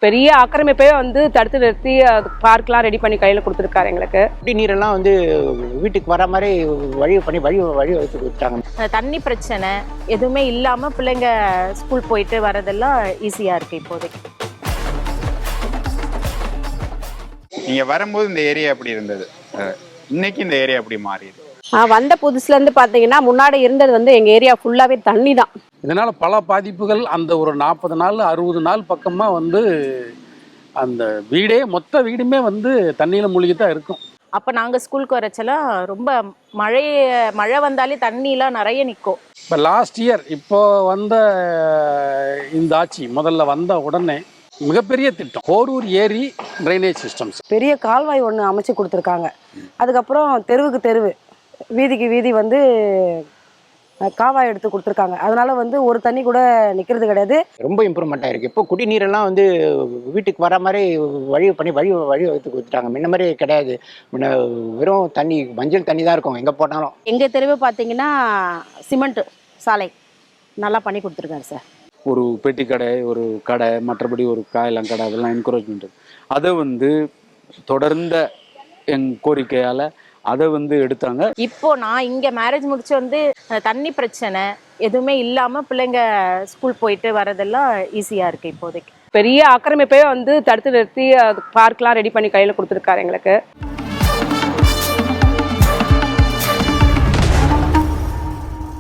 பெரிய ஆக்கிரமிப்பே வந்து தடுத்து நிறுத்தி பார்க்லாம் ரெடி பண்ணி கையில் கொடுத்துருக்காரு எங்களுக்கு. குடிநீரெல்லாம் வந்து வீட்டுக்கு வர மாதிரி வழி பண்ணி வழி வகுத்து கொடுத்தாங்க. தண்ணி பிரச்சனை எதுவுமே இல்லாமல் பிள்ளைங்க ஸ்கூல் போயிட்டு வரதெல்லாம் ஈஸியாக இருக்குது இப்போதைக்கு. நீங்கள் வரும்போது இந்த ஏரியா எப்படி இருந்தது, இன்னைக்கு இந்த ஏரியா எப்படி மாறிடுது? வந்த புதுசுலேருந்து பார்த்தீங்கன்னா முன்னாடி இருந்தது வந்து எங்கள் ஏரியா ஃபுல்லாகவே தண்ணி தான். இதனால் பல பாதிப்புகள் அந்த ஒரு 40 நாள் 60 நாள் பக்கமாக வந்து அந்த வீடே மொத்த வீடுமே வந்து தண்ணியில் மூழ்கி தான் இருக்கும். அப்போ நாங்கள் ஸ்கூலுக்கு வரச்செல்லாம் ரொம்ப மழை வந்தாலே தண்ணிலாம் நிறைய நிற்கும். இப்போ லாஸ்ட் இயர் இப்போ வந்த இந்த ஆட்சி முதல்ல வந்த உடனே மிகப்பெரிய திட்டம் கோரூர் ஏரி ட்ரைனேஜ் சிஸ்டம்ஸ், பெரிய கால்வாய் ஒன்று அமைச்சு கொடுத்துருக்காங்க. அதுக்கப்புறம் தெருவுக்கு தெருவு வீதிக்கு வீதி வந்து காவாய் எடுத்து கொடுத்துருக்காங்க. அதனால வந்து ஒரு தண்ணி கூட நிற்கிறது கிடையாது. ரொம்ப இம்ப்ரூவ்மெண்ட் ஆயிருக்கு. இப்போ குடிநீரெல்லாம் வந்து வீட்டுக்கு வர மாதிரி வழி பண்ணி வழி வகுத்து கொடுத்துட்டாங்க. முன்ன மாதிரி கிடையாது. முன்ன வெறும் தண்ணி மஞ்சள் தண்ணி தான் இருக்கும் எங்கே போனாலும். எங்கள் தெருவு பார்த்தீங்கன்னா சிமெண்ட் சாலை நல்லா பண்ணி கொடுத்துருக்காரு சார். ஒரு பெட்டி கடை, ஒரு கடை, மற்றபடி ஒரு காயெல்லாம் கடை, அதெல்லாம் என்கரேஜ்மெண்ட். அதை வந்து தொடர்ந்த கோரிக்கையால் அதை வந்து எடுத்தாங்க. இப்போ நான் இங்கே மேரேஜ் முடிச்சு வந்து தண்ணி பிரச்சனை எதுவுமே இல்லாமல் பிள்ளைங்க ஸ்கூல் போயிட்டு வரதெல்லாம் ஈஸியாக இருக்குது இப்போதைக்கு. பெரிய ஆக்கிரமிப்பே வந்து தடுத்து நிறுத்தி பார்க்லாம் ரெடி பண்ணி கையில் கொடுத்துருக்காரு எங்களுக்கு.